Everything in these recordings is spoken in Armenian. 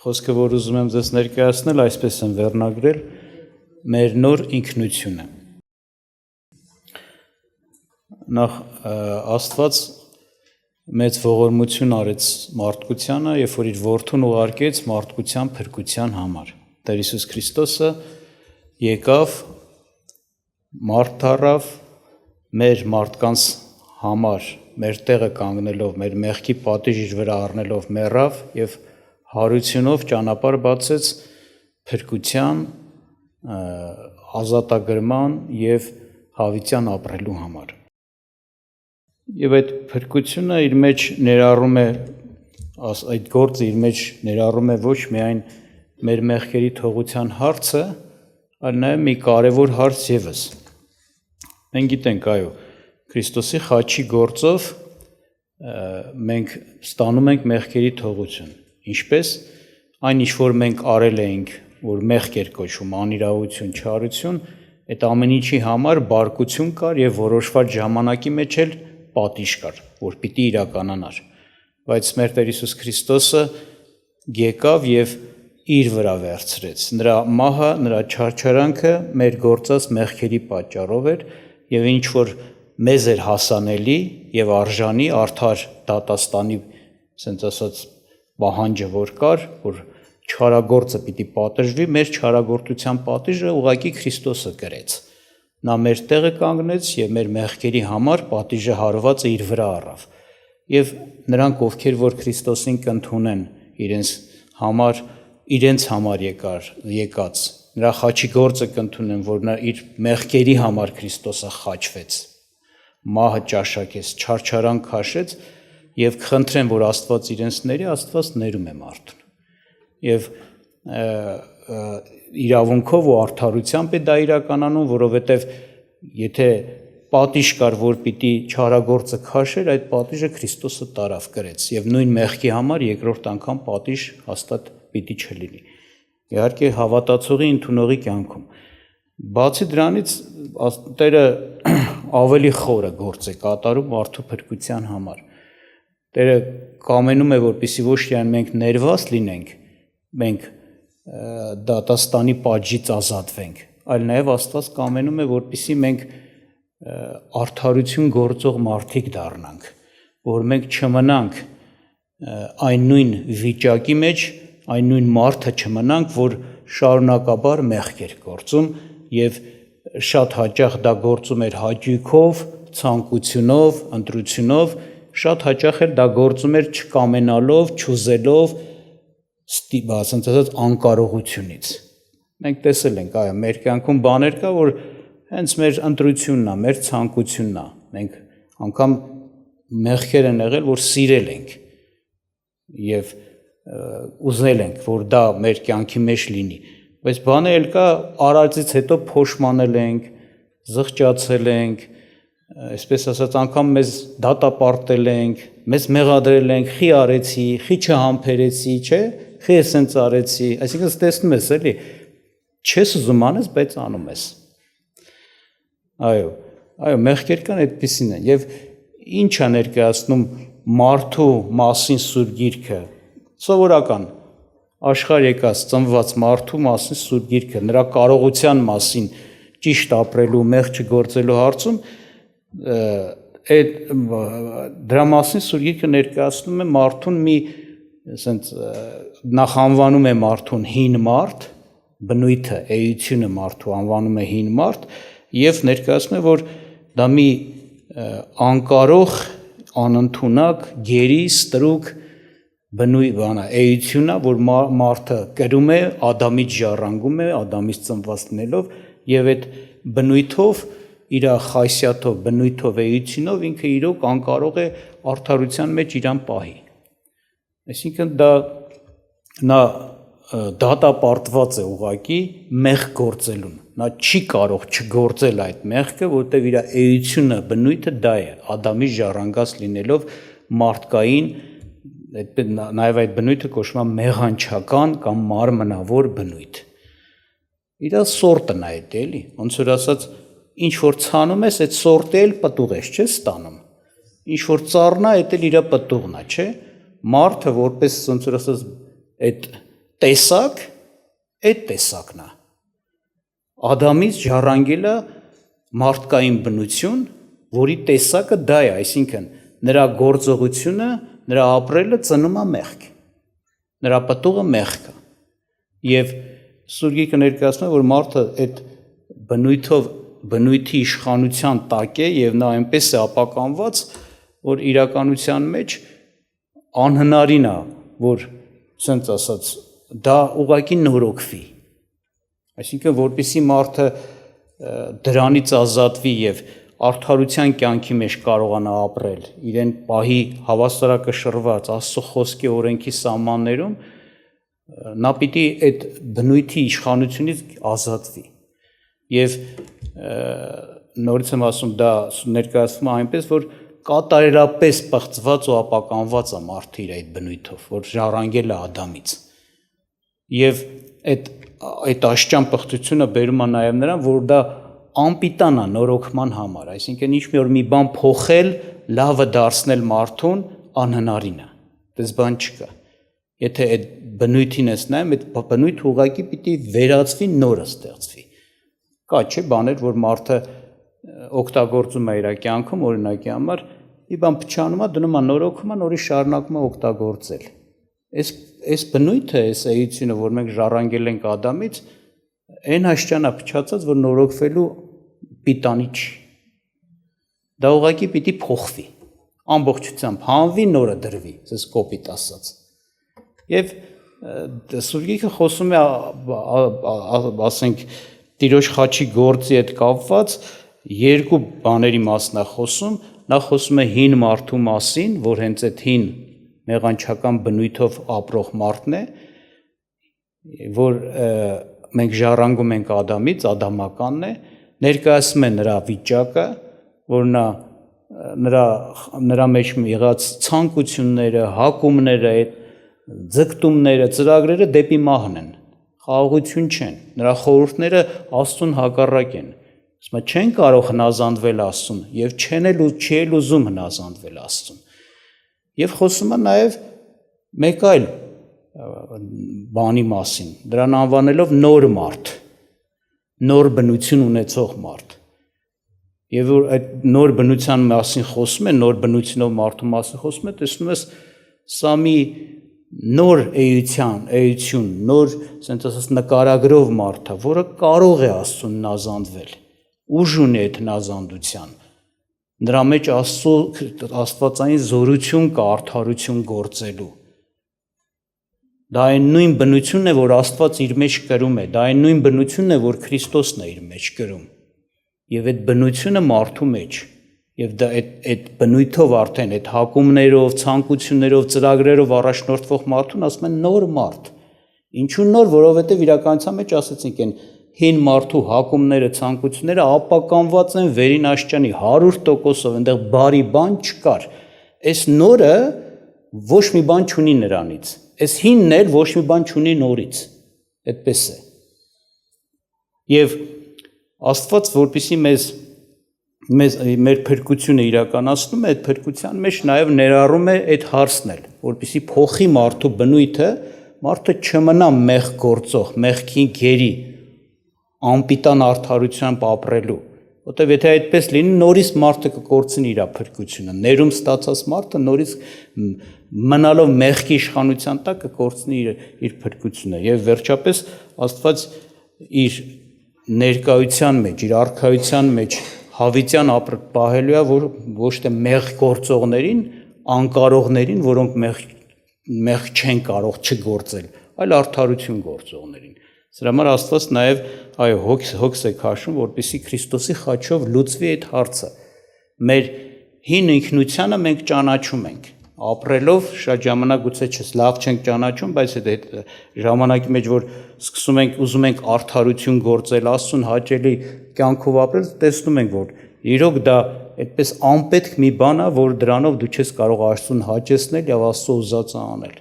Խոսքը, որ ուզում եմ ձեզ ներկայացնել, այսպես եմ վերնագրել մեր նոր ինքնությունը։ Նախ Աստված մեծ ողորմություն արեց մարդկությանը, երբ որ իր որդուն ուղարկեց մարդկության փրկության համար։ Տեր Հիսուս Քրիստոսը եկավ, մարդ դառավ, մեր մարդկանց համար, մեր տեղը կանգնելով, մեր մեղքի պատիժ իր վրա առնելով մեռավ եւ հարությունով ճանապարհ բացեց փրկության, ազատագրման եւ հավիտյան ապրելու համար։ Եվ այդ փրկությունը իր մեջ ներառում է, այդ գործը իր մեջ ներառում է ոչ միայն մեր մեղքերի թողության հարցը, այլ նաեւ մի կարևոր հարց եւս։ Մենք գիտենք, այո, Քրիստոսի խաչի գործով մենք ստանում ենք մեղքերի թողություն։ Ինչպես այն ինչ որ մենք արել էինք, որ մեղք էր կոչվում, անիրավություն, չարություն, այդ ամեն ինչի համար բարկություն կար եւ որոշված ժամանակի մեջ էլ պատիժ կար, որ պիտի իրականանար։ Բայց մեր Տեր Հիսուս Քրիստոսը եկավ եւ իր վրա վերցրեց։ Նրա մահը, նրա չարչարանքը մեր գործած մեղքերի պատճառով էր եւ ինչ որ մեզ էր հասանելի եւ արժանի արդար դատաստանի, ասենց ասած, պահանջը որ կար, որ չարագործը պիտի պատժվի, մեր չարագործության պատիժը ուղղակի Քրիստոսը կրեց։ Նա մեր տեղը կանգնեց եւ մեր մեղքերի համար պատիժը հարվածը իր վրա առավ։ Եվ նրանք, ովքեր որ Քրիստոսին կընդունեն իրենց համար եկած, նրա խաչի գործը կընդունեն, որ նա իր մեղքերի համար Քրիստոսը խաչվեց, մահը ճաշակեց, չարչարանք քաշեց եւ խնդրեն, որ Աստված իրենց ների, Աստված ներում է մարդուն։ Եվ իրավունքով ու արդարությամբ է դա իրականանում, որովհետեւ եթե պատիժ կար, որ պիտի չարագործը քաշեր, այդ պատիժը Քրիստոսը տարավ կրեց եւ նույն մեղքի համար երկրորդ անգամ պատիժ հաստատ պիտի չլինի։ Իհարկե հավատացողի ընդունողի կյանքում։ Բացի դրանից Տերը ավելի խորը գործ է կատարում մարդու փրկության համար։ Տերը կամենում է, որպեսզի ոչ միայն մենք ներված լինենք, մենք դատաստանի պատժից ազատվենք, այլ նաև Աստված կամենում է, որպեսզի մենք արդարություն գործող մարդիկ դառնանք, որ մենք չմնանք այն նույն վիճակի մեջ, այն նույն մարդը չմնանք, որ շարունակաբար մեղք էր գործում եւ շատ հաճախ դա գործում էր հաճույքով, ցանկությունով, ընտրությունով, շատ հաճախ էլ դա գործում էր չկամենալով, չուզելով, ասած անկարողությունից։ Մենք տեսել ենք, այո, մեր կյանքում բաներ կա, որ հենց մեր ընտրությունն է, մեր ցանկությունն է։ Մենք անգամ մեղքեր են եղել, որ սիրել ենք եւ ուզել ենք, որ դա մեր կյանքի մեջ լինի։ Բայց բանը էլ կա, արածից հետո փոշմանել ենք, զղջացել ենք, այսպես ասած անգամ մեզ դատապարտել ենք, մեզ մեղադրել ենք, խի արեցի, խի չհամբերեցի, չէ, խի էսենց արեցի, այսինքն տեսնում ես էլի, չես ուզում անես, բայց անում ես։ Այո, մեղքեր կան այդպիսին են։ Եվ ինչ է ներկայացնում մարդու մասին Սուրբ Գիրքը, սովորական աշխարհ եկած ծնված մարդու մասին Սուրբ Գիրքը, նրա կարողության մասին ճիշտ ապրելու, մեղք չգործելու հարցում, դրա մասին Սուրբ Գիրքը ներկայացնում է մարդուն մի, ասենց նախ անվանում է մարդուն հին մարդ, բնույթը, էությունը մարդու անվանում է հին մարդ եւ ներկայացնում է, որ դա մի անկարող, անընդունակ, գերի, ստրուկ էությունն է, որ մարդը կրում է, Ադամից ժառանգում է, Ադամից ծնված լինելով եւ այդ բնույթով, իր խայսյաթով, բնույթով, էությունով ինքը իրոք անկարող է արդարության մեջ իրան պահի։ Այսինքն նա դատապարտված է ուղղակի մեղք գործելուն։ Նա չի կարող չգործել այդ մեղքը, որտեղ իր էությունը, բնույթը դա է, Ադամից ժառանգած լինելով մարդկային, նաև այդ բնույթը կոչվում է մեղանչական կամ մարմնավոր բնույթ։ Իր սորտն է դա, էլի, ոնց որ ասած, ինչ որ ցանում ես, այդ սորտը էլ պտուղ ես, չէ՞ ստանում։ Ինչ որ ծառն է, դա էլ իր պտուղն է, չէ՞։ Մարդը որպես ոնց որ ասած այդ տեսակ այդ տեսակն է։ Ադամից ժառանգելը մարդկային բնություն, որի տեսակը դա է, այսինքն նրա գործողությունը, նրա ապրելը ծնում է մեղք, նրա պտուղը մեղք է։ Եվ Սուրբ Գիրքը ներկայացնում է, որ մարդը այդ բնույթի իշխանության տակ է եւ նա այնպես է ապականված, որ իրականության մեջ անհնարին է, որ ասենց ասած դա ուղղակի նորոգվի։ Այսինքն, որպեսզի մարդը դրանից ազատվի եւ արդարության կյանքի մեջ կարողանա ապրել, իրեն պահի հավասարակշռված Աստծո խոսքի օրենքի սահմաններում, նա պիտի այդ բնույթի իշխանությունից ազատվի։ Եվ նորից եմ ասում, դա ներկայացվում է այնպես, որ կատարելապես պղծված ու ապականված է մարդը իր այդ բնույթով, որ ժառանգել է Ադամից։ Եվ այդ աշճան պղծությունը բերում է նաև նրան, որ դա անպիտան է նորոգման համար, այսինքն ինչ մի օր մի բան փոխել, լավը դարձնել մարդուն անհնարին է, դες բան չկա։ Եթե այդ բնույթին ես նայում, այդ բնույթը ուղղակի պիտի վերածվի, նորը ստեղծվի։ Կա չէ բաներ, որ մարդը օգտագործում է իր կյանքում, օրինակի համար, մի բան փչանում է, դնում է նորոգում է, նորից շարունակում է օգտագործել։ Այս բնույթը, այս էությունը, որ մենք ժառանգել ենք Ադամից, այն աշճանա փչացած, որ նորոգվելու պիտանի չի։ Դա ուղղակի պիտի փոխվի, ամբողջությամբ հանվի, նորը դրվի, ասես կոպիտ ասած։ Եվ Սուրբ Գիրքը խոսում է, ասենք, Տիրոջ խաչի գործի հետ կապված երկու բաների մասն է խոսում, նա խոսում է հին մարդու մասին, որ հենց այդ հին մեղանչական բնույթով ապրող մարդն է, որ մենք ժառանգում ենք Ադամից, ադամականն է, ներկայացում է նրա վիճակը, որ նրա մեջ եղած ցանկությունները, հակումները, ձգտումները, ծրագրերը դեպի մահն են, խաղաղություն չեն, նրա խորհուրդները Աստծուն հակառակ են, ասում է չեն կարող հնազանդվել Աստծուն եւ չի էլ ուզում հնազանդվել Աստծուն։ Եվ խոսում է նաև մեկ այլ բանի մասին, դրան անվանելով նոր մարդ, նոր բնություն ունեցող մարդ։ Եվ որ այդ նոր բնության մասին խոսում է, նոր բնությունով մարդու մասին խոսում է, տեսնում ես սա մի նոր էություն, նոր, ասենք ասած, նկարագրով մարդ է, որը կարող է Աստծուն հնազանդվել, ուժ ունի այդ հնազանդության։ Նրա մեջ աստվածային զորություն կա արդարություն գործելու։ Դա այն նույն բնությունն է, որ Աստված իր մեջ կրում է, դա այն նույն բնությունն է, որ Քրիստոսն է իր մեջ կրում։ Եվ այդ բնությունը մարդու մեջ, եւ դա այդ բնույթով արդեն այդ հակումներով, ցանկություններով, ծրագրերով առաջնորդվող մարդուն ասում են նոր մարդ։ Ինչու նոր, որովհետեւ իրականության մեջ ասեցինք են հին մարդու հակումները, ցանկությունները ապականված են վերին աշճանի 100%-ով, այնտեղ բարի բան չկար։ Այս նորը ոչ մի բան չունի նրանից։ Այս հինն էլ ոչ մի բան չունի նորից։ Այդպես է։ Եվ Աստված, որպեսզի մեր փրկությունը իրականացնում է, այդ փրկության մեջ նաև ներառում է այդ հարցն էլ, որպեսզի փոխի մարդու բնույթը, մարդը չմնա մեղք գործող, մեղքի գերի, անպիտան արդարությամբ ապրելու, որտեղ եթե այդպես լինի, նորից մարդը կկորցնի իր փրկությունը, ներում ստացած մարդը նորից մնալով մեղքի իշխանության տակ կկորցնի իր փրկությունը, եւ վերջապես Աստված իր ներկայության մեջ, իր արքայության մեջ հավիտյան պահելու է, որ ոչ թե մեղք գործողներին, անկարողներին, որոնք մեղք չեն կարող չգործել, այլ արդարություն գործողներին։ Սրա համար Աստված նաև հոգս է քաշում, որպեսզի Քրիստոսի խաչով լուծվի այդ հարցը։ Մեր հին ինքնությանը մենք ճանաչում ենք, ապրելով շատ ժամանակ գուցե լավ չենք ճանաչում, բայց այդ ժամանակի մեջ, որ սկսում ենք, ուզում ենք արդարություն գործել, Աստծուն հաճելի կյանքով ապրել, տեսնում ենք, որ իրոք դա այդպես անպետք մի բան է, որ դրանով դու չես կարող Աստծուն հաճեցնել եւ Աստծո ուզածը անել։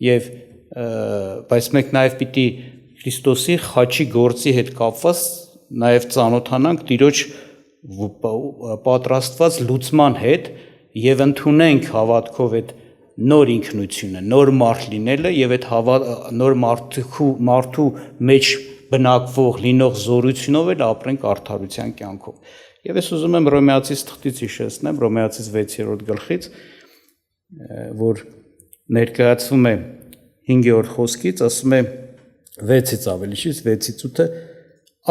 Եվ բայց մենք նաև պիտի Քրիստոսի խաչի գործի հետ կապված նաև ծանոթանանք Տիրոջ պատրաստված լուծման հետ եւ ընդունենք հավատքով այդ նոր ինքնությունը, նոր մարդ լինելը եւ այդ նոր մարդու մեջ բնակվող լինող զորությունով էլ ապրենք արդարության կյանքով։ Եվ ես ուզում եմ Հռոմեացիս թղթից հիշեցնեմ, Հռոմեացիս 6-րդ գլխից, որ ներկայացվում է 5-րդ խոսքից, ասում է 6-ից ավելի շիշ 6-ից 8-ը,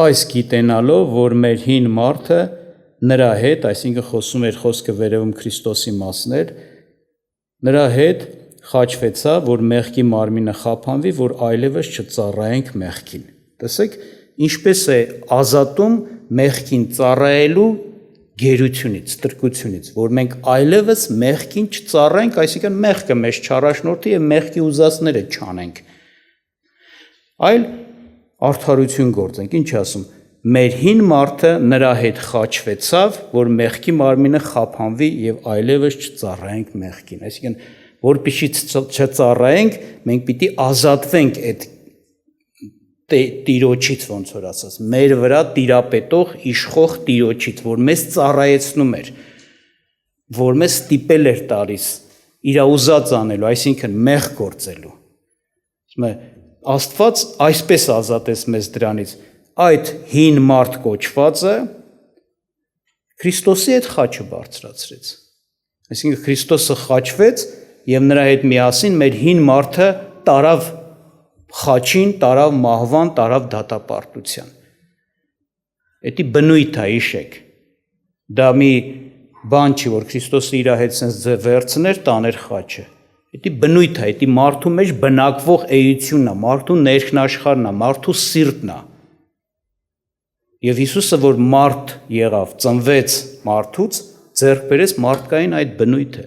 այս գիտենալով, որ մեր հին մարդը նրա հետ, այսինքն խոսում էր խոսքը վերևում Քրիստոսի մասն էր, նրա հետ խաչվեցավ, որ մեղքի մարմինը խափանվի, որ այլևս չծառայենք մեղքին։ Տեսեք, ինչպես է ազատում մեղքին ծառայելու գերությունից, ստրկությունից, որ մենք այլևս մեղքին չծառայենք, այսինքն մեղքը մեզ չառաջնորդի եւ մեղքի ուզածները չանենք, այլ արդարություն գործենք։ Ինչ ասում, մեր հին մարդը նրա հետ խաչվեցավ, որ մեղքի մարմինը խափանվի եւ այլևս չծառայենք մեղքին, այսինքն որպեսզի չծառայենք, մենք պիտի ազատվենք այդ տիրոջից, ոնց որ ասած, մեր վրա տիրապետող իշխող տիրոջից, որ մեզ ծառայեցնում էր, որ մեզ ստիպել էր տալիս իր ուզած անելու, այսինքն մեղ գործելու։ Աստված այսպես ազատեց մեզ դրանից, այդ հին մարդ կոչվածը Քրիստոսի հետ խաչը բարձրացրեց։ Այսինքն Քրիստոսը խաչվեց եւ նրա հետ միասին մեր հին մարդը տարավ խաչին, տարավ մահվան, տարավ դատապարտության։ Էդի բնույթ է, հիշեք։ Դա մի բան չի, որ Քրիստոսը իր հետ sense վերցներ, տաներ խաչը։ Էդի բնույթ է, էդի մարդու մեջ բնակվող էությունն է, մարդու ներքնաշխարհն է, մարդու սիրտն է։ Եվ Հիսուսը, որ մարդ եղավ, ծնվեց մարդուց, ձեռք բերեց մարդկային այդ բնույթը։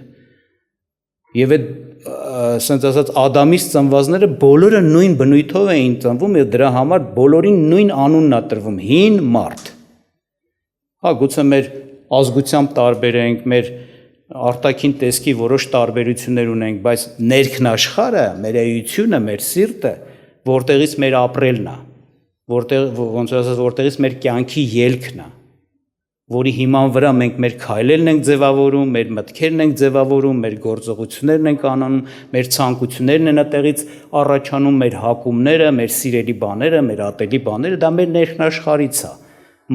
Եվ այդ ասենց ասած Ադամից ծնվածները բոլորը նույն բնույթով էին ծնվում եւ դրա համար բոլորին նույն անունն է տրվում՝ հին մարդ։ Հա, գուցե մեր ազգությամբ տարբեր ենք, մեր արտաքին տեսքի որոշ տարբերություններ ունենք, բայց ներքնաշխարհը, մեր էությունը, մեր սիրտը, որտեղից մեր ապրելն է, ոնց ասած, որտեղից մեր կյանքի ելքն է, որի հիման վրա մենք մեր քայլերն ենք ձևավորում, մեր մտքերն ենք ձևավորում, մեր գործողություններն ենք անանում, մեր ցանկություններն են այդտեղից առաջանում, մեր հակումները, մեր սիրելի բաները, մեր ատելի բաները, դա մեր ներքնաշխարհից է։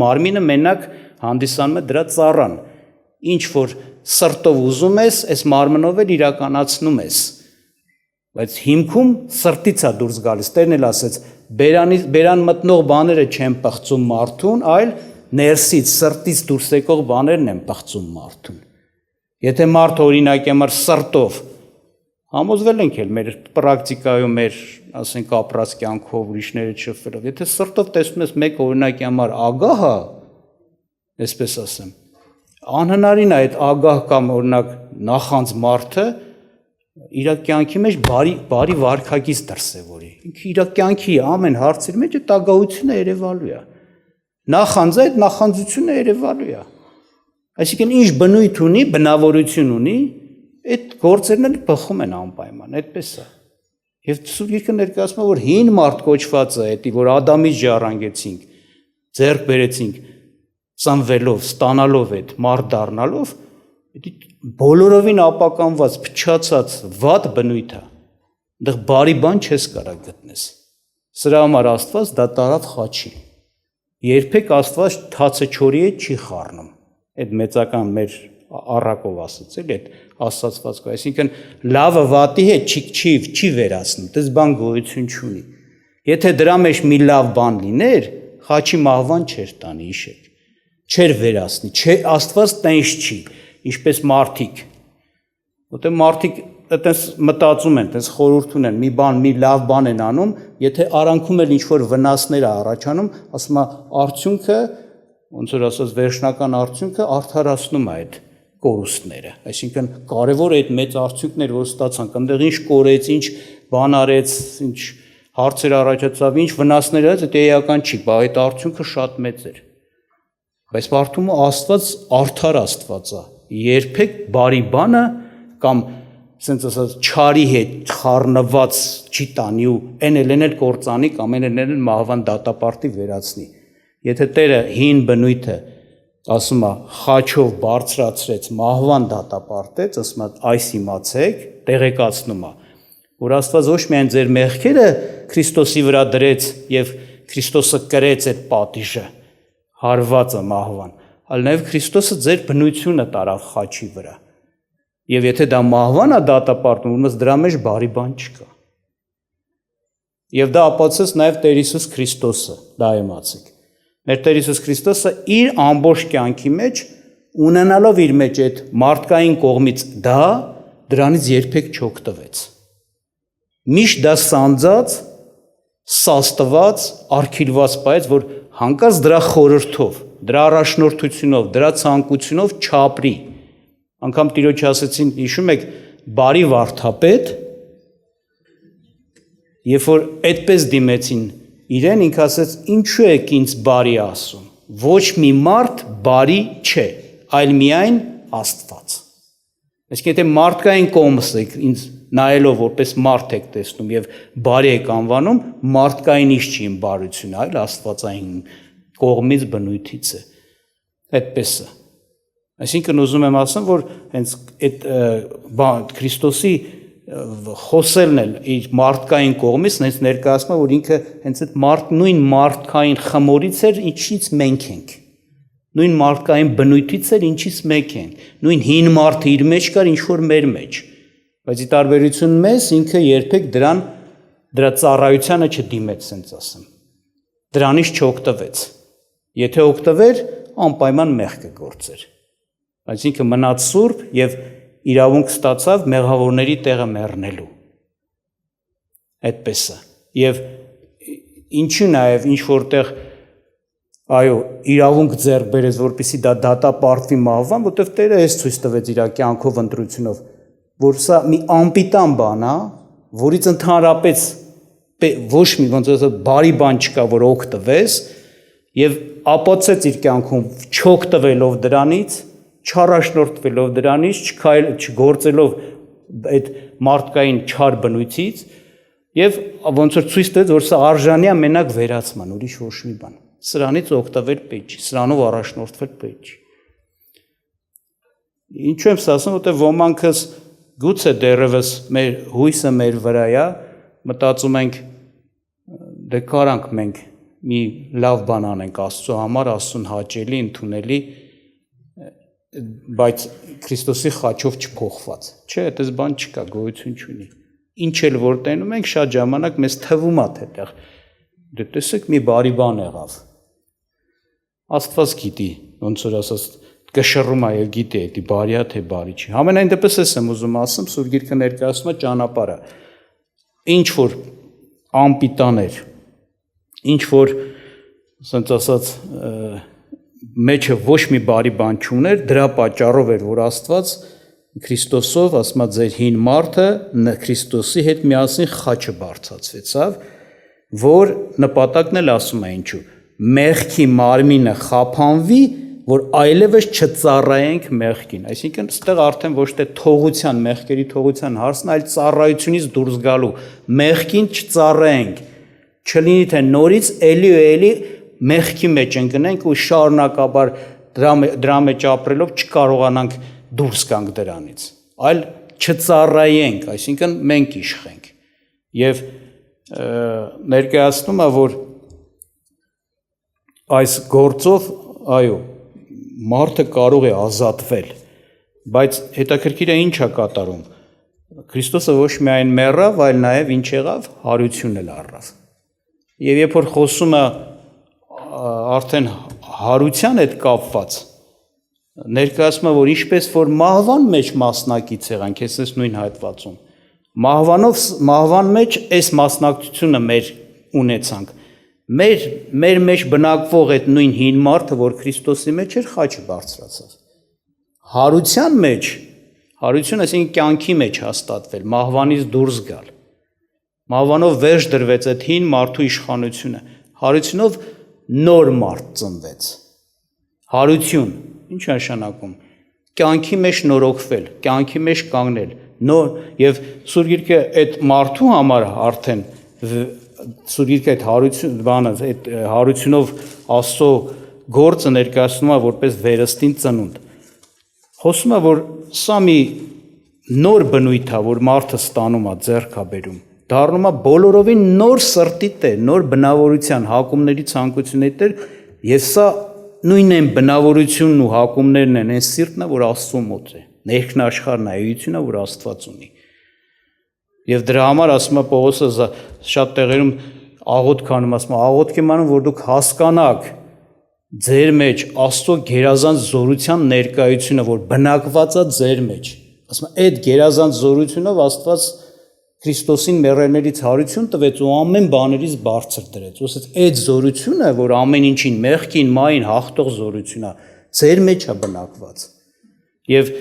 Մարմինը մենակ հանդիսանում է դրա ծառան։ Ինչ որ սրտով ուզում ես, այս մարմնով էլ իրականացնում ես։ Բայց հիմքում սրտից է դուրս գալիս։ Տերն էլ ասեց, բերան մտնող բաները չեն պղծում մարդուն, այլ ներսից, սրտից դուրս եկող բաներն են պղծում մարդուն։ Եթե մարդը օրինակի համար սրտով, համոզվել ենք էլ մեր պրակտիկայում, մեր, ասենք, ապրած կյանքով, ուրիշները չշփվելով, եթե սրտով տեսնում ես մեկ օրինակի համար ագահ է, այսպես ասեմ, անհնարին է այդ ագահ կամ օրինակ նախանձ մարդը իր կյանքի մեջ բարի վարքագիծ դրսևորի։ Ինքը իր կյանքի ամեն հարցերի մեջ այդ ագահությունը երևալու է։ Նախանձը այդ նախանձությունը երևալու է։ Այսինքն ինչ բնույթ ունի, բնավորություն ունի, այդ գործերն էլ բխում են անպայման, այդպես է։ Եվ Սուրբ Գիրքը ներկայացնում է, որ հին մարդ կոչվածը, էդի որ Ադամից ժառանգեցինք, ձեռք բերեցինք, ծնվելով, ստանալով այդ մարդ դառնալով, բոլորովին ապականված, փչացած, վատ բնույթ է։ Այնտեղ բարի բան չես կարող գտնես։ Սրա համար Աստված դա տարավ խաչի։ Երբեք Աստված թացը չորի հետ չի խառնում։ Այդ մեծական մեր առակով ասած էլի, այդ ասացվածքով, այսինքն լավը վատի հետ չի վերացնում, դες բան գոյություն չունի։ Եթե դրա մեջ մի լավ բան լիներ, խաչի մահվան չէր տանի, հիշեք։ Չէր վերացնի, Աստված տենց չի, ինչպես մարդիկ։ Որտեղ մարդիկ այտենց մտածում են, այտենց խորհուրդ ունեն, մի լավ բան են անում, եթե արանքում էլ ինչ-որ վնասներ է առաջանում, ասում է արդյունքը, ոնց որ ասած վերջնական արդյունքը արդարացնում է այդ կորուստները։ Այսինքն կարևոր է այդ մեծ արդյունքներ, որ ստացանք, այնտեղ ինչ կորեց, ինչ բան արեց, ինչ հարցեր առաջացավ, ինչ վնասներ արեց, դա էական չի, բայց այդ արդյունքը շատ մեծ էր։ Բայց մարդում Աստված արդար Աստված է։ Երբեք բարի բանը կամ ասենց ասած չարի հետ խառնված չի տանի ու էլ կործանի կամ էլ մահվան դատապարտի վերացնի։ Եթե Տերը հին բնույթը ասում է խաչով բարձրացրեց, մահվան դատապարտեց, ասում է այս իմացեք, տեղեկացնում է, որ Աստված ոչ միայն ձեր մեղքերը Քրիստոսի վրա դրեց եւ Քրիստոսը կրեց այդ պատիժը, հարվածը մահվան, այլ նաեւ Քրիստոսը ձեր բնությունը տարավ խաչի վրա։ Եվ եթե դա մահվան է դատապարտում, ուրեմն դրա մեջ բարի բան չկա։ Եվ դա ապացուցեց նաև Տեր Հիսուս Քրիստոսը, դա իմացեք։ Մեր Տեր Հիսուս Քրիստոսը իր ամբողջ կյանքի մեջ ունենալով իր մեջ այդ մարդկային կողմից դրանից երբեք չօգտվեց։ Միշտ դա սանձած, սաստված, արգելված պայեց, որ հանկարծ դրա խորհրդով, դրա առաջնորդությունով, դրա ցանկությունով չապրի։ Անգամ Տիրոջ ասեցին, հիշում եք, բարի վարդապետ, երբ որ այդպես դիմեցին իրեն, ինքը ասեց, ինչու եք ինձ բարի ասում, ոչ մի մարդ բարի չէ, այլ միայն Աստված։ Այսինքն, եթե մարդկային կողմս եք ինձ նայելով որպես մարդ եք տեսնում եւ բարի եք անվանում, մարդկայինից չի իմ բարությունը, այլ աստվածային կողմից բնույթից է։ Այդպես է։ Այսինքն ուզում եմ ասեմ, որ հենց այդ Քրիստոսի խոսելն էլ իր մարդկային կողմից հենց ներկայացնում է, որ ինքը հենց այդ նույն մարդկային խմորից էր, ինչից մենք ենք։ Նույն մարդկային բնույթից էր, ինչից մենք ենք։ Նույն հին մարդը իր մեջ կար, ինչ որ մեր մեջ։ Բայց ի տարբերություն մեզ ինքը երբեք դրա ծառայությանը չդիմեց, ասենց ասեմ։ Դրանից չօգտվեց։ Եթե օգտվեր, անպայման մեղք կգործեր։ Բայց ինքը մնաց սուրբ եւ իրավունք ստացավ մեղավորների տեղը մեռնելու։ Այդպես է։ Եվ ինչու նաեւ ինչ որտեղ այո, իրավունք ձեռք բերեց, որպեսզի դա դատապարտվի մահվան, որտեղ Տերը էս ցույց տվեց իր կյանքով ընտրությունով, որ սա մի անպիտան բան է, որից ընդհանրապես ոչ մի ոնց ասած բարի բան չկա, որ օգտվես, եւ ապացուցեց իր կյանքում չօգտվելով դրանից, չառաջնորդվելով դրանից, չգործելով այդ մարդկային չար բնույթից, եւ ոնց որ ցույց տվեց, որ սա արժանի է մենակ վերացման, ուրիշ ոչ մի բան։ Սրանից օգտվել պետք չի, սրանով առաջնորդվել պետք չի։ Ինչու եմ սա ասում, որտեղ ոմանքս գուցե դեռևս մեր հույսը մեր վրա է, մտածում ենք դե կարանք մենք մի լավ բան անենք Աստծո համար, Աստծուն հաճելի, ընդունելի, բայց Քրիստոսի խաչով չփոխված։ Չէ, այդպես բան չկա, գոյություն չունի։ Ինչ էլ որ տենում ենք, շատ ժամանակ մեզ թվում է թե տեղ դե տեսեք մի բարի բան եղավ։ Աստված գիտի, ոնց որ ասած կշռում է եւ գիտի, դա բարի է թե բարի չի։ Համենայն դեպս ես եմ ուզում ասեմ, Սուրբ Գիրքը ներկայացնում է ճանապարհը։ Ինչ որ անպիտան էր, ինչ որ ասած ասած մեջը ոչ մի բարի բան չուներ, դրա պատճառով էր, որ Աստված Քրիստոսով, ասում է ձեր հին մարդը Քրիստոսի հետ միասին խաչը բարձրացվեցավ, որ նպատակն էլ ասում է ինչու։ Մեղքի մարմինը խափանվի, որ այլևս չծառայենք մեղքին։ Այսինքն, այստեղ արդեն ոչ թե թողության, մեղքերի թողության հարցն, այլ ծառայությունից դուրս գալու, մեղքին չծառայենք, չլինի թե նորից էլի ու էլի մեղքի մեջ ընկնենք ու շարունակաբար դրա մեջ ապրելով չկարողանանք դուրս գանք դրանից, այլ չծառայենք, այսինքն մենք իշխենք։ Եվ ներկայացնում է, որ այս գործով, այո, մարդը կարող է ազատվել, բայց հետաքրքիրը ինչ է կատարում։ Քրիստոսը ոչ միայն մեռավ, այլ նաև ինչ եղավ, հարություն էլ առավ։ Եվ երբ որ խոսում է արդեն հարության հետ կապված, ներկայացում է, որ ինչպես որ մահվան մեջ մասնակից եղանք, այս նույն հատվածում, մահվան մեջ այս մասնակցությունը մեր ունեցանք, մեր մեջ բնակվող այդ նույն հին մարդը, որ Քրիստոսի մեջ էր, խաչը բարձրացավ։ Հարության մեջ, հարություն այսինքն կյանքի մեջ հաստատվել, մահվանից դուրս գալ։ Մահվանով վերջ դրվեց այդ հին մարդու իշխանությունը, հարությունով նոր մարդ ծնվեց։ Հարություն, ինչ է նշանակում։ Կյանքի մեջ նորոգվել, կյանքի մեջ կանգնել, նոր եւ Սուրբ Գիրքը այդ մարդու համար արդեն Սուրբ Գիրքը այդ հարություն բանը, այդ հարությունով Աստծո գործը ներկայացնում է որպես վերստին ծնունդ։ Խոսում է, որ սա մի նոր բնույթ է, որ մարդը ստանում է, ձեռք է բերում, դառնում է բոլորովին նոր սրտի տեր, նոր բնավորության, հակումների ցանկությունների տեր, եւ սա նույն այն բնավորությունն ու հակումներն են, այն սիրտն է, որ Աստծո մոտ է, ներքնաշխարհն է, էությունը, որ Աստված ունի։ Եվ դրա համար ասում է Պողոսը շատ տեղերում աղոթք անում, ասում է աղոթք եմ անում, որ դուք հասկանաք ձեր մեջ Աստծո գերազանց զորության ներկայությունը, որ բնակված է ձեր մեջ։ Ասում է այդ գերազանց զորությունով Աստված Քրիստոսին մեռելներից հարություն տվեց ու ամեն բաներից բարձր դրեց։ Ոսից այդ զորությունը, որ ամեն ինչին մեղքին, մային հաղթող զորություն է, ձեր մեջ է բնակված։ Եվ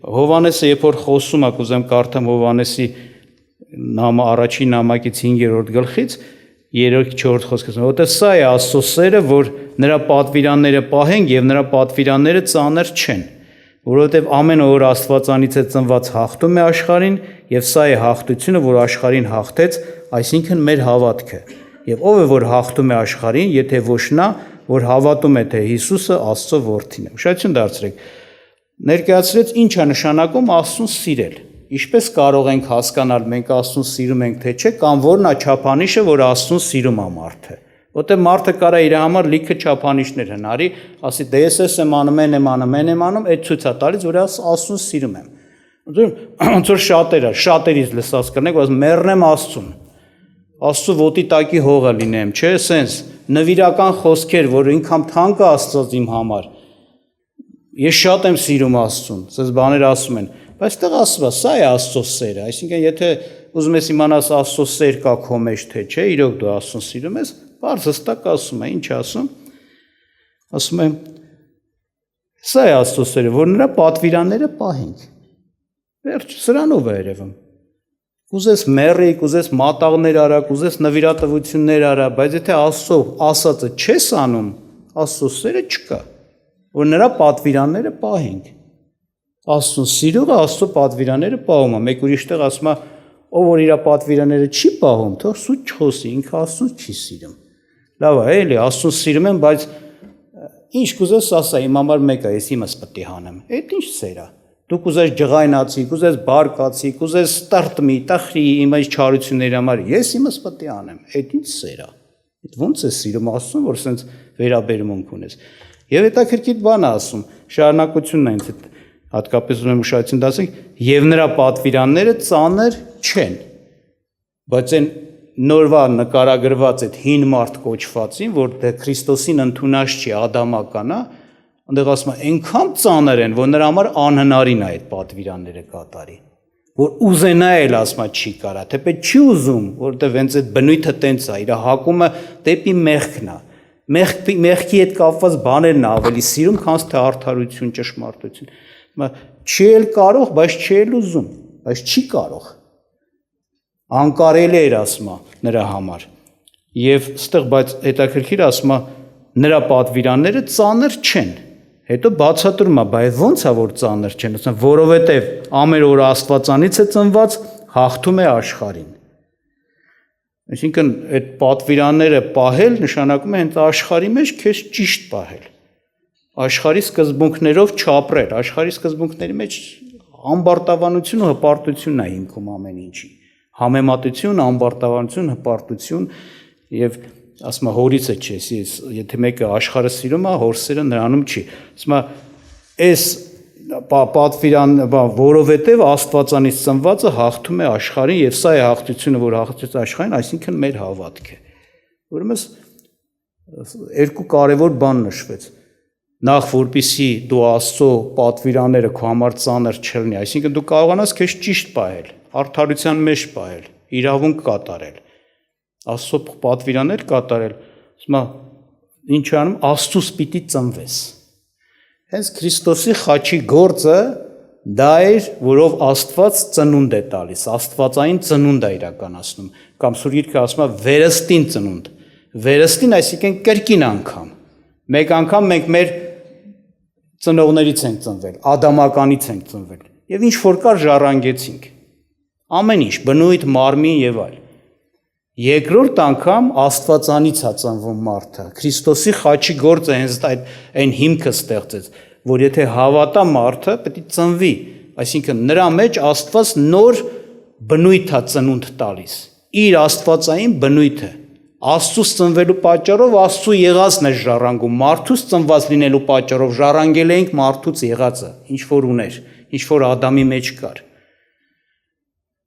Հովհաննեսը երբ որ խոսում է, կուզեմ կարդամ Հովհաննեսի առաջին նամակից 5-րդ գլխից 3-4 խոսքից, որտեղ սա է Աստծո սերը, որ նրա պատվիրանները պահենք եւ նրա պատվիրանները ծանր չեն, որովհետեւ ամեն օր Աստվածանից է ծնված հաղթում է աշխարհին եւ սա է հաղթությունը, որ աշխարհին հաղթեց, այսինքն մեր հավատքը։ Եվ ով է որ հաղթում է աշխարհին, եթե ոչ նա, որ հավատում է, թե Հիսուսը Աստծո որդին է։ Ուշադրություն դարձրեք։ Ներկայացրեց ինչ է նշանակում Աստծուն սիրել։ Ինչպես կարող ենք հասկանալ մենք Աստծուն սիրում ենք, թե չէ, կամ որն է չափանիշը, որ Աստծուն սիրում է մարդը։ Որտեղ մարդը կարա իր համար լիքը չափանիշներ հնարի, ասի դե ես եմ անում, այն եմ անում, այդ ցույց է տալիս, որ Աստծուն սիրում եմ։ Ոնց որ շատերից լսած կնեք, որ մեռնեմ Աստծուն։ Աստծո ոտի տակի հողը լինեմ, չէ՞, սենց նվիրական խոսքեր, որ ինքան թանկ է Աստծո իմ համար։ Ես շատ եմ սիրում Աստծուն, սենց բաներ ասում են, բայց այդտեղ ասում է, սա է Աստծո սերը, այսինքն եթե ուզում ես իմանաս Աստծո սեր կա քո մեջ թե չէ, իրոք դու Աստծուն սիրում ես, բարձ հստակ ասում է, ինչ ասում։ Ասում է, սա է Աստծո սերը, որ նրա պատվիրանները պահենք։ Վերջ, սրանով է երևում։ Կուզես մեռի, կուզես մատաղներ արա, կուզես նվիրատվություններ արա, բայց եթե Աստծո ասածը չես անում, Աստծո սերը չկա, որ նրա պատվիրանները պահենք։ Աստծուն սիրողը Աստծո պատվիրանները պահում է։ Մեկ ուրիշ տեղ ասում է, ով որ իր պատվիրանները չի պահում, թող սուտ չխոսի, ինքը Աստծուն չի սիրում։ Լավ է, էլի, Աստծուն սիրում եմ, բայց ինչ կուզես ասա, իմ համար մեկ է, ես իմս պետք է հանեմ։ Այդ ինչ սեր է։ Դու կուզես ջղայնացի, կուզես բարկացի, կուզես տարտմի, տախրի իմ այս չարությունների համար, ես իմս պետք է անեմ։ Այդ ինչ սեր է։ Այդ ո՞նց է սիրում Աստծուն, որ սենց վերաբերմունք ունես։ Եվ հետաքրքիր բան է ասում, շարունակությունն է ինձ հատկապես ունեմ ուշադրություն դասենք, եւ նրա պատվիրանները ծանր չեն։ Բայց այն նորվա նկարագրված այդ հին մարդ կոչվածին, որ դե Քրիստոսին ընդունած չի ադամականա, այնտեղ ասում է, այնքան ծանր են, որ նրա համար անհնարին է այդ պատվիրանները կատարի։ Որ ուզենա էլ ասում է չի կարա, թեպետ չի ուզում, որովհետեւ հենց այդ բնույթը տենց է, իր հակումը դեպի մեղքն է։ Մեղքի հետ կապված բաներն ավելի սիրում, քան թե արդարություն, ճշմարտություն։ Չի էլ կարող, բայց չի էլ ուզում, բայց չի կարող։ Անկարելի էր ասում նրա համար։ Եվ ստեղ բայց հետաքրքիր ասում նրա պատվիրանները ծանր չեն։ Հետո բացատրում է, բայց ո՞նց է որ ծանր չեն, ասում որովհետև ամեն օր Աստվածանից է ծնված, հաղթում է աշխարհին։ Այսինքն այդ պատվիրանները պահել նշանակում է հենց աշխարհի մեջ քեզ ճիշտ պահել։ Աշխարհի սկզբունքներով չապրել, աշխարհի սկզբունքների մեջ ամբարտավանություն ու հպարտություն է հիմքում ամեն ինչի։ Համեմատություն, ամբարտավանություն, հպարտություն եւ ասում է հորիցը չէ, եթե մեկը աշխարհը սիրում է, հոր սերը նրանում չի։ Ասում է այս պատվիրան, որովհետև Աստվածանից ծնվածը հաղթում է աշխարհին եւ սա է հաղթությունը, որ հաղթեց աշխարհին, այսինքն մեր հավատքը։ Ուրեմն երկու կարևոր բան նշվեց։ Նախ որպեսի դու Աստծո պատվիրանները քո համար ծանր չլինի, այսինքն դու կարողանաս քեզ ճիշտ պահել, արդարության մեջ պահել, իրավունք կատարել, Աստծո պատվիրաններ կատարել, ասում է ինչ անում, Աստծուց պիտի ծնվես։ Հենց Քրիստոսի խաչի գործը դա էր, որով Աստված ծնունդ է տալիս, Աստվածային ծնունդ է իրականացնում, կամ Սուրբ Գիրքը ասում է վերստին ծնունդ։ Վերստին, այսինքն կրկին անգամ։ Մեկ անգամ մենք մեր ծնողներից ենք ծնվել, ադամականից ենք ծնվել, եւ ինչ որ կար ժառանգեցինք։ Ամեն ինչ, բնույթ, մարմին եւ այլ։ Երկրորդ անգամ Աստվածանից է ծնվում մարդը։ Քրիստոսի խաչի գործը հենց այն հիմքը ստեղծեց, որ եթե հավատա մարդը, պետք է ծնվի, այսինքն նրա մեջ Աստված նոր բնույթ է ծնունդ տալիս։ Իր աստվածային բնույթը Աստծուց ծնվելու պատճառով Աստծու եղածն է ժառանգում, մարդուց ծնված լինելու պատճառով ժառանգել էինք մարդուց եղածը, ինչ որ ուներ, ինչ որ Ադամի մեջ կար։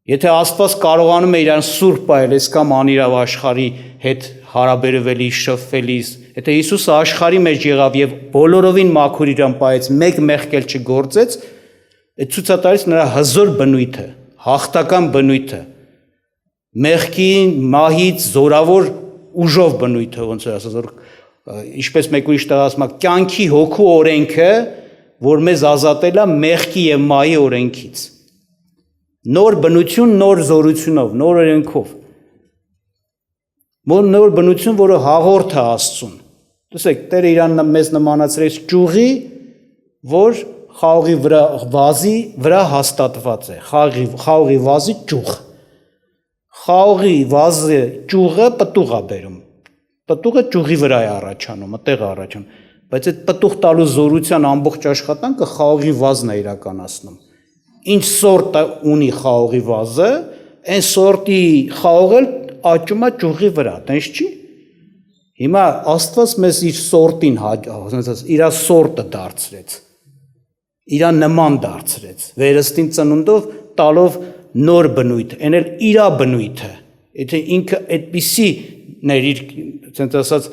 Եթե Աստված կարողանում է իրան սուրբ այլ այսքան անիրավ աշխարհի հետ հարաբերվելի, շփվելիս, եթե Հիսուսը աշխարհի մեջ եղավ եւ բոլորովին մաքուր իրան պահեց, մեկ մեղք էլ չգործեց, այդ ցույց է տալիս նրա հզոր բնույթը, հաղթական բնույթը, մեղքի մահից զորավոր ուժով բնույթը, ոնց է ասած, ինչպես մեկ ուրիշ տեղ ասում է, կյանքի հոգու օրենքը, որ մեզ ազատել է մեղքի եւ մահի օրենքից։ Նոր բնություն, նոր զորությունով, նոր օրենքով։ Նոր բնություն, որը հաղորդ է Աստծուն։ Տեսեք, Տերը իրան մեզ նմանացրեց ճյուղի, որ խաղողի վազի վրա հաստատված է, խաղողի վազի ճյուղ։ Խաղողի վազի ճյուղը պտուղ է բերում։ Պտուղը ճյուղի վրա է առաջանում, այդտեղ է առաջանում, բայց այդ պտուղ տալու զորության ամբողջ աշխատանքը խաղողի վազն է իրականացնում։ Ինչ սորտ ունի խաղողի վազը, այն սորտի խաղողը աճում է ճյուղի վրա, տենց չի։ Հիմա Աստված մեզ իր սորտին, իր սորտը դարձրեց, իր նման դարձրեց, վերստին ծնունդով տալով նոր բնույթ, այն էլ իր բնույթը, եթե ինքը այդպիսին էր իր, ցենց ասած,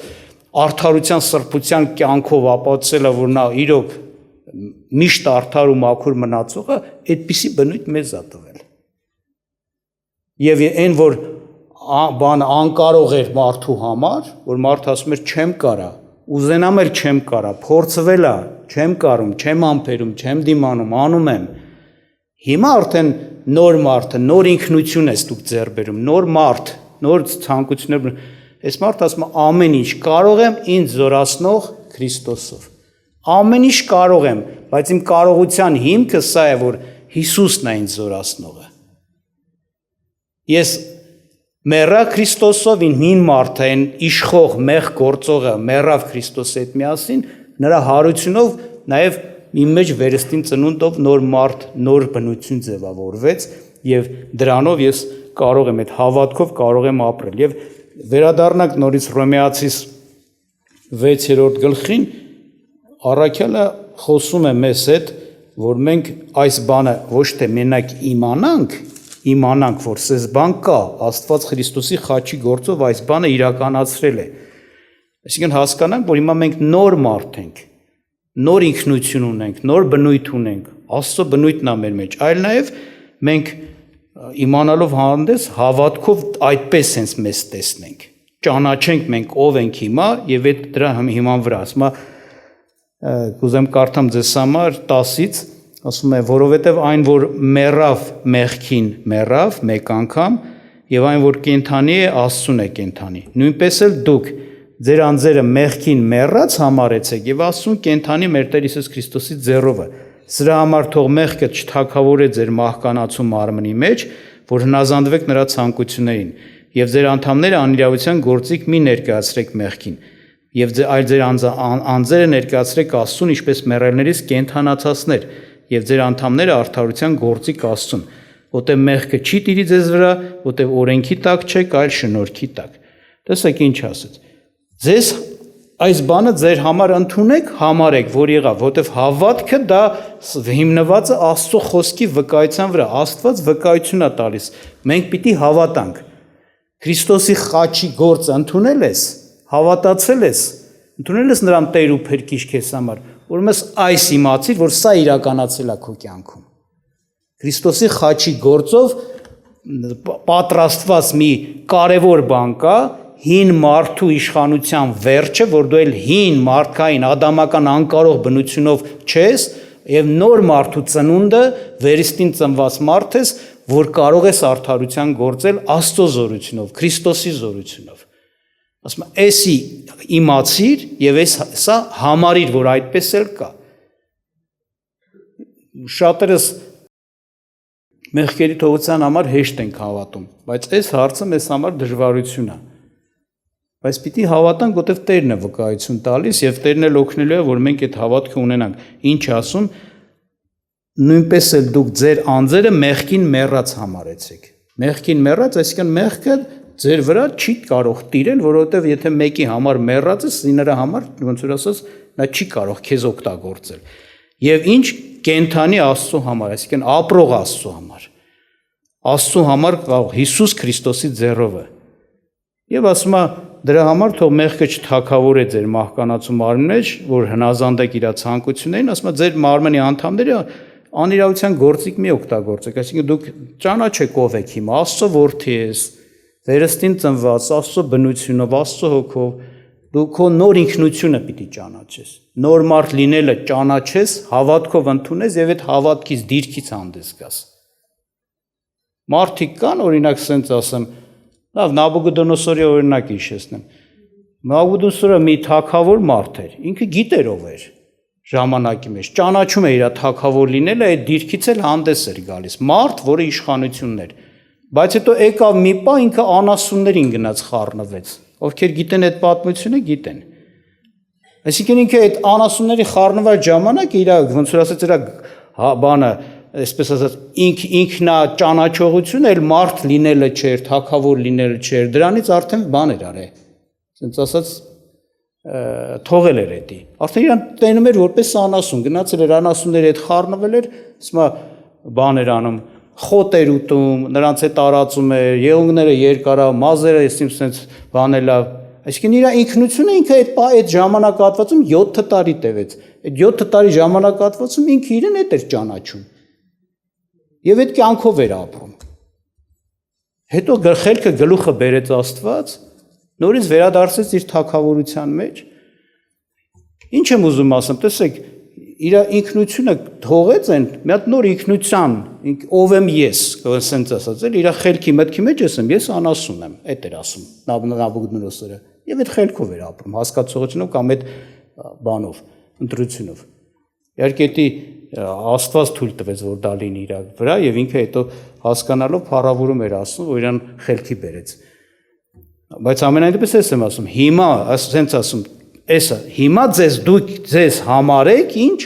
արդարության սրբության կյանքով ապացուցել է, որ նա իրոք միշտ արդար ու մաքուր մնացողը, այդպիսի բնույթ մեզ է տվել։ Եվ այն, որ բանը անկարող էր մարդու համար, որ մարդը ասում էր չեմ կարա, ուզենամ էլ չեմ կարա, փորձվել է, չեմ կարում, չեմ ամփերում, չեմ դիմանում, անում եմ։ Հիմա արդեն նոր մարդը, նոր ինքնություն ես դուք ձեռք բերում, նոր մարդ, նոր ցանկություններ, այս մարդը ասում է ամեն ինչ կարող եմ ինձ զորացնող Քրիստոսով։ Ամեն ինչ կարող եմ, բայց իմ կարողության հիմքը սա է, որ Հիսուսն է ինձ զորացնողը։ Ես մեռա Քրիստոսով, հին մարդը, այն իշխող մեղ գործողը մեռավ Քրիստոսի հետ միասին, նրա հարությունով նաև իմ մեջ վերստին ծնունդով նոր մարդ, նոր բնություն ձևավորվեց եւ դրանով ես կարող եմ այդ հավատքով կարող եմ ապրել։ Եվ վերադառնանք նորից Հռոմեացիս 6-րդ գլխին, առաքյալը խոսում է մեզ հետ, որ մենք այս բանը ոչ թե մենակ իմանանք, որ սես բան կա, Աստված Քրիստոսի խաչի գործով այս բանը իրականացրել է։ Այսինքն հասկանանք, որ հիմա մենք նոր մարդ ենք, նոր ինքնություն ունենք, նոր բնույթ ունենք, Աստծո բնույթն է մեր մեջ, այլ նաև մենք իմանալով հանդես հավատքով այդպես հենց մեզ տեսնենք, ճանաչենք մենք ով ենք հիմա եւ այդ դրա հիման վրա ասում է, կուզեմ կարդամ ձեզ համար 10-ից, ասում է, որովհետև այն, որ մեռավ մեղքին մեռավ մեկ անգամ, եւ այն, որ կենդանի է, Աստծուն է կենդանի։ Նույնպես էլ դուք ձեր անձերը մեղքին մեռած համարեցեք եւ Աստծուն կենդանի մեր Տեր Հիսուս Քրիստոսի ձեռովը։ Սրա համար թող մեղքը չթակավորե ձեր մահկանացու մարմնի մեջ, որ հնազանդվեք նրա ցանկություններին, եւ ձեր անդամները անիրավության գործիք մի ներկայացրեք մեղքին, եւ այլ ձեր անձերը ներկայացրեք Աստծուն, ինչպես մեռելներից կենդանացածներ, եւ ձեր անդամները արդարության գործիք Աստծուն, որտեղ մեղքը չի տիրի ձեզ վրա, որտեղ օրենքի տակ չեք, այլ շնորհքի տակ։ Տեսեք ինչ ասեց։ Ձեզ այս բանը ձեր համար ընդունեք, համարեք, որ եղավ, որտեղ հավատքը դա հիմնված է Աստծո խոսքի վկայության վրա։ Աստված վկայություն է տալիս։ Մենք պիտի հավատանք։ Քրիստոսի խաչի գործը ընդունել ես, հավատացել ես, ընդունել ես նրան Տեր ու Փրկիչ քեզ համար, ուրեմն այս իմացիր, որ սա իրականացել է քո կյանքում։ Քրիստոսի խաչի գործով պատրաստված մի կարևոր բան կա, հին մարդու իշխանության վերջը, որ դու էլ հին մարդկային ադամական անկարող բնությունով չես, եւ նոր մարդու ծնունդը վերստին ծնված մարդ ես, որ կարող ես արդարության գործել Աստծո զորությունով, Քրիստոսի զորությունով։ Ասում եմ, էսի իմացիր եւ սա համարիր, որ այդպես էլ կա։ Շատերս մեղքերի թողության համար հեշտ ենք հավատում, բայց այս հարցը մեզ համար դժվարություն է։ Բայց պիտի հավատանք, որտեղ Տերն է վկայություն տալիս եւ Տերն էլ օգնելու է, որ մենք այդ հավատքը ունենանք։ Ինչ ասում, նույնպես էլ դուք ձեր անձերը մեղքին մեռած համարեցեք։ Մեղքին մեռած, այսինքն մեղքը ձեր վրա չի կարող տիրել, որովհետեւ եթե մեկի համար մեռած ես, նրա համար ոնց որ ասած, նա չի կարող քեզ օգտագործել։ Եվ ինչ կենթանի Աստծո համար, այսինքն ապրող Աստծո համար։ Աստծո համար կարող Հիսուս Քրիստոսի ձեռով է։ Եվ ասում է դրա համար թող մեղքը չթակավորե ձեր մահկանացու մարմնի մեջ, որ հնազանդեք իր ցանկություններին, ասում է ձեր մարմնի անդամները անիրավության գործիք մի օգտագործեք, այսինքն դուք ճանաչեք ով եք հիմա, Աստծո որդի ես, վերստին ծնված, Աստծո բնությունով, Աստծո հոգով, դու քո նոր ինքնությունը պիտի ճանաչես, նոր մարդ լինելը ճանաչես, հավատքով ընդունես եւ այդ հավատքից դիրքից հանդես գաս։ Մարդիկ կան, օրինակ ասենց ասեմ, լավ Նաբուգոդոնոսորի օրինակը հիշեցնեմ։ Նաբուգոդոնոսորը մի թագավոր մարդ էր, ինքը գիտեր ով էր ժամանակի մեջ, ճանաչում է իր թագավոր լինելը, այդ դիրքից էլ հանդես էր գալիս, մարդ, որը իշխանությունն էր, բայց հետո եկավ մի պահ ինքը անասուններին գնաց խառնվեց, ովքեր գիտեն այդ պատմությունը, գիտեն։ Այսինքն ինքը այդ անասունների խառնված ժամանակ իր ոնց որ ասած իր բանը, այսպես ասած ինքնա ճանաչողությունը էլ մարդ լինելը չէր, թագավոր լինելը չէր, դրանից արդեն բան էր արել։ Ասենց ասած թողել էր էդի։ Արդեն իրան տենում էր որպես անասուն, գնացել էր անասունների հետ խառնվել էր, ասում է բան էր անում, խոտ էր ուտում, նրանց հետ տարածում էր, եղունգները երկարա, մազերը այսինքն sense բանելա։ Այսինքն իր ինքնությունը ինքը այդ ժամանակահատվածում 7 տարի տևեց։ Այդ 7 տարի ժամանակահատվածում ինքը իրեն հետ էր ճանաչում։ Եվ այդ կյանքով էր ապրում։ Հետո խելքը գլուխը բերեց Աստված, նորից վերադարձեց իր թագավորության մեջ։ Ինչ եմ ուզում ասեմ, տեսեք, իր ինքնությունը թողեց են, մի հատ նոր ինքնության, ով եմ ես, ասենց ասած, իր խելքի մտքի մեջ ես անասուն եմ, այդ էր ասում Նաբուգոդոնոսորը։ Եվ այդ խելքով էր ապրում, հասկացողությունով կամ այդ բանով, ընտրությունով։ Իհարկե դա Աստված թույլ տվեց, որ դա լինի իր վրա, եւ ինքը հետո հասկանալով փառավորում էր ասում, որ իրան խելքի բերեց։ Բայց ամենայնպես ես եմ ասում, հիմա, ասենց ասում, էսա, հիմա դուք ձեզ համարեք ինչ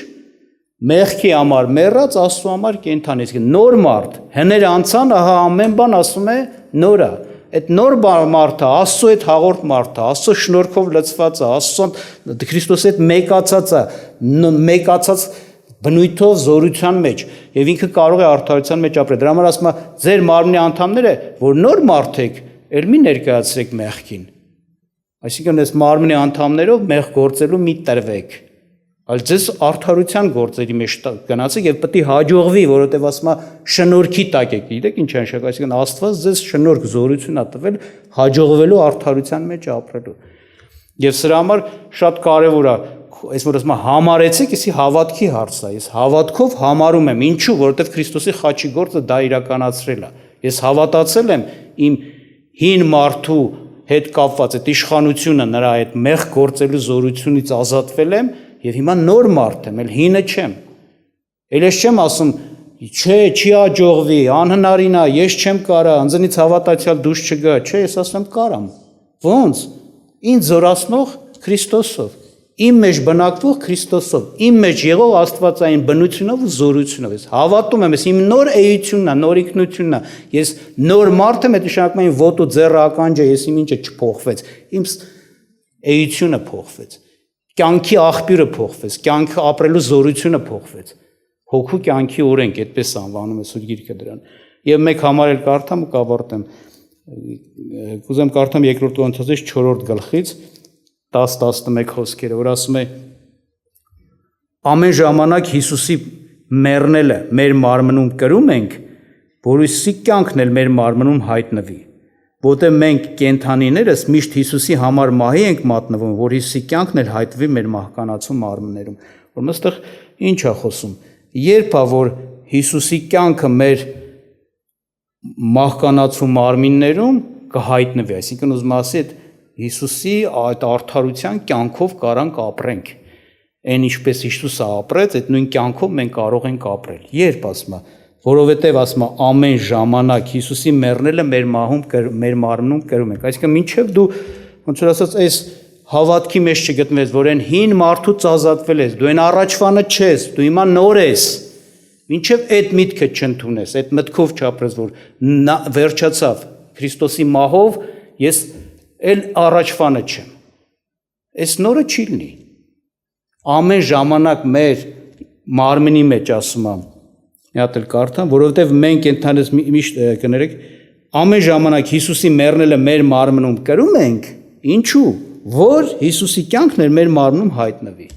մեղքի համար մեռած, Աստծո համար կենդանի, իսկ նոր մարդ, հներ անցան, ահա ամեն բան ասում է նորա։ Այդ նոր մարդը, Աստծո հետ հաղորդ մարդը, Աստծո շնորհքով լցված է, Աստծո Քրիստոսի հետ մեկացած բնույթով զորության մեջ եւ ինքը կարող է արդարության մեջ ապրել։ Դրա համար ասում է ձեր մարմնի անդամները, որ նոր մարդ եք, ել մի ներկայացրեք մեղքին։ Այսինքն այս մարմնի անդամներով մեղ գործելու մի տրվեք։ Այլ ձեզ արդարության գործերի մեջ գնացեք եւ պետք է հաջողվի, որովհետեւ ասում է շնորհքի տակ եք, գիտեք ինչ անշակ, այսինքն Աստված ձեզ շնորհք զորություն ա տվել հաջողվելու արդարության մեջ ապրելու։ Եվ սրա համար շատ կարեւոր է այս որ ասում համարեցեք, էսի հավատքի հարցն է։ Ես հավատքով համարում եմ, ինչու, որովհետև Քրիստոսի խաչի գործը դա իրականացրել է։ Ես հավատացել եմ իմ հին մարդու հետ կապված այդ իշխանությունը նրա այդ մեղ գործելու զորությունից ազատվել եմ եւ հիմա նոր մարդ եմ, էլ հինը չեմ։ Էլ ես չեմ ասում, չէ, չի հաջողվի, անհնարին է, ես չեմ կարա, անձնից հավատացյալ դուրս չգա, չէ, ես ասում եմ կարամ։ Ոնց։ Ինձ զորացնող Քրիստոսով, իմ մեջ բնակվող Քրիստոսով, իմ մեջ եղող աստվածային բնությունով ու զորությունով ես հավատում եմ, ես իմ նոր էությունն է, նոր ինքնությունն է, ես նոր մարդ եմ, այդ նշանակում է ոտու ձեռը ականջը, ես իմ ինչը չփոխվեց, իմ էությունը փոխվեց, կյանքի աղբյուրը փոխվեց, կյանքը ապրելու զորությունը փոխվեց, հոգու կյանքի օրենք, այդպես անվանում է Սուրբ Գիրքը դրան։ Եվ մեկ համար էլ կարդամ ու կավարտեմ, կուզեմ կարդամ Երկրորդ Կորինթացիս 4-րդ գլխից 10-11 խոսքերը, որ ասում է ամեն ժամանակ Հիսուսի մեռնելը մեր մարմնում կրում ենք, որովհետեւ կյանքն էլ մեր մարմնում հայտնվի, որտեղ մենք կենդանիներս միշտ Հիսուսի համար մահի ենք մատնվում, որ Հիսուսի կյանքն էլ հայտնվի մեր մահկանացու մարմններում։ Որ այստեղ ինչ է խոսում։ Երբ է որ Հիսուսի կյանքը մեր մահկանացու մարմիններում կհայտնվի, այսինքն ուզում ասի այդ Հիսուսի այդ արդարության կյանքով կարանք ապրենք։ Այն ինչպես Հիսուսը ապրեց, այդ նույն կյանքով մենք կարող ենք ապրել։ Երբ ասում է, որովհետև ասում է ամեն ժամանակ Հիսուսի մեռնելը մեր մարմնում կրում ենք, այսինքն մինչև դու ոնց որ ասած այս հավատքի մեջ չգտնվես, որ այն հին մարդուց ազատվել ես, դու այն առաջվանը չես, դու հիմա նոր ես, մինչև այդ միտքը չընդունես, այդ մտքով չապրես, որ վերջացավ Քրիստոսի մահով, ես էլ առաջվանը չեմ, այս նորը չի լինի, ամեն ժամանակ մեր մարմնի մեջ ասում եմ, մի հատ էլ կարդամ, որովհետև մենք ընդհանրապես միշտ կներեք, ամեն ժամանակ Հիսուսի մեռնելը մեր մարմնում կրում ենք, ինչու, որ Հիսուսի կյանքն էր մեր մարմնում հայտնվի,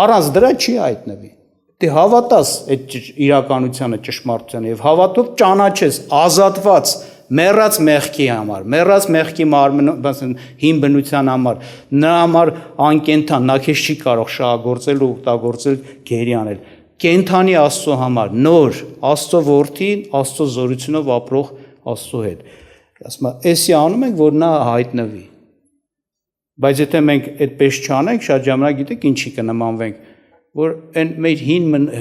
առանց դրա չի հայտնվի, դե հավատաս այդ իրականությանը ճշմարտությանը և հավատով ճանաչես, ազատված, մեռած մեղքի համար, մեռած մեղքի մարմնում հին բնության համար, նրա համար անկենդան, նա քեզ չի կարող շահագործել ու օգտագործել գերի անել, կենդանի Աստծո համար, նոր, Աստծո որդի, Աստծո զորությունով ապրող Աստծո հետ, ասում եմ, էսի անում ենք, որ նա հայտնվի, բայց եթե մենք այդպես չանենք, շատ ժամանակ գիտեք ինչի կնմանվենք, որ այն մեր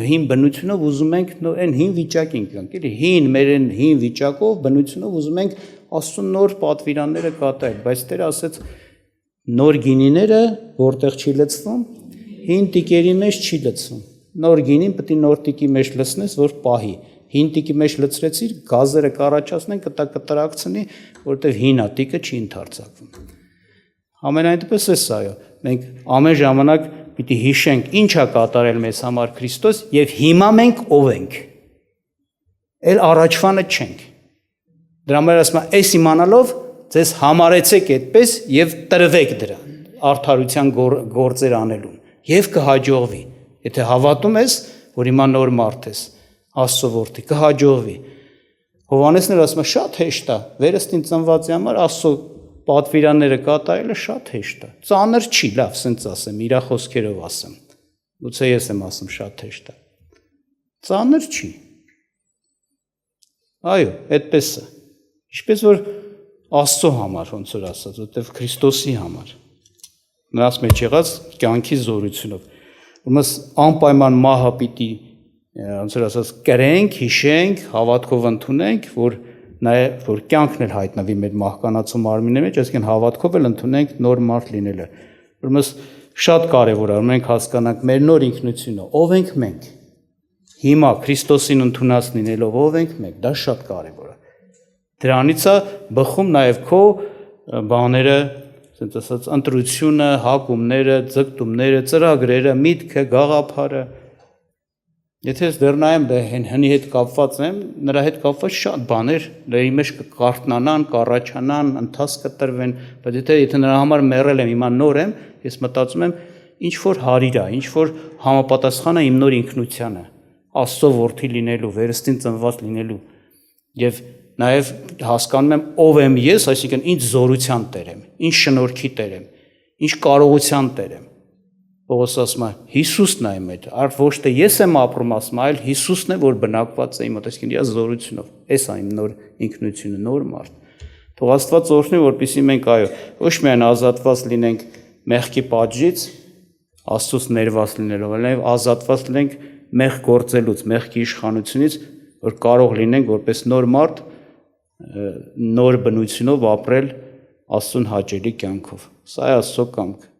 հին բնությունով ուզում ենք այն հին վիճակին գանք, էլի մեր այն հին վիճակով բնությունով ուզում ենք Աստծո նոր պատվիրանները կատարել, բայց Տերը ասեց նոր գինիները որտեղ չի լցվում, հին տիկերի մեջ չի լցվում, նոր գինին պետք է նոր տիկի մեջ լցնես, որ պահի, հին տիկի մեջ լցրեցիր, գազերը կառաջացնեն, կտրակցնի, որովհետև հին տիկը չի ընդարձակվում։ Ամենայն դեպս էս այո, մենք ամեն ժամանակ պիտի հիշենք ինչ է կատարել մեզ համար Քրիստոս և հիմա մենք ով ենք, էլ առաջվանը չենք, դրա համար ասում եմ, այս իմանալով ձեզ համարեցեք այդպես և տրվեք դրա, արդարության գործեր անելուն, և կհաջողվի, եթե հավատում ես, որ հիմա նոր մարդ ես, Աստծո որդի, կհաջողվի, Հովհաննեսն էլ ասում է, շատ հեշտ է, վերստին ծնվածի համար Աստծո պատվիրանները կատարելը շատ հեշտ է, ծանր չի, լավ, սենց ասեմ, իրա խոսքերով ասեմ, գուցե ես եմ ասում շատ հեշտ է, ծանր չի, այո, այդպես է, ինչպես որ Աստծո համար, ոնց որ ասած, որտև Քրիստոսի համար, նրանց մեջ եղած կյանքի զորությունով, ուրեմն անպայման մահը պիտի, ոնց որ ասած, կրենք, հիշենք, հավատքով ընդունենք, որ նաև որ կյանքն էլ հայտնվի մեր մահկանացու մարմինի մեջ, այսինքն հավատքով էլ ընդունենք նոր մարդ լինելը։ Ուրեմն շատ կարևոր է, մենք հասկանանք մեր նոր ինքնությունը, ով ենք մենք։ Հիմա Քրիստոսին ընդունած լինելով ով ենք մենք, դա շատ կարևոր է։ Դրանից է բխում նաև քո բաները, ասենց ասած, ընտրությունը, հակումները, ձգտումները, ծրագրերը, միտքը, գաղափարը։ Եթե ես դեռ նայեմ հնի հետ կապված եմ, նրա հետ կապված շատ բաներ, դերի մեջ կկարտնանան, կառաջանան, ընթաց կտրվեն, բայց եթե նրա համար մեռել եմ, հիմա նոր եմ, ես մտածում եմ, ինչ որ հարիր է, ինչ որ համապատասխան է իմ նոր ինքնությանը, Աստծո որդի լինելու, վերստին ծնված լինելու, և նաև հասկանում եմ ով եմ ես, այսինքն ինչ զորության տեր եմ, ինչ շնորհքի տեր եմ, ինչ կարողության տեր եմ։ Պողոս ասում է, Հիսուսն է իմ հետ, ոչ թե ես եմ ապրում, ասում է, այլ Հիսուսն է, որ բնակված է իմ մոտ, այսինքն իր զորությունով, էս է իմ նոր ինքնությունը, նոր մարդ։ Թող Աստված օրհնի, որպեսզի մենք այո, ոչ միայն ազատված լինենք մեղքի պատժից, Աստծուց ներված լինելով, այլ նաև ազատված լինենք մեղք գործելուց, մեղքի իշխանությունից, որ կարող լինենք որպես նոր մարդ, նոր բնությունով ապրել Աստծուն հաճելի կյանքով։ Սա է Աստծո կամքը։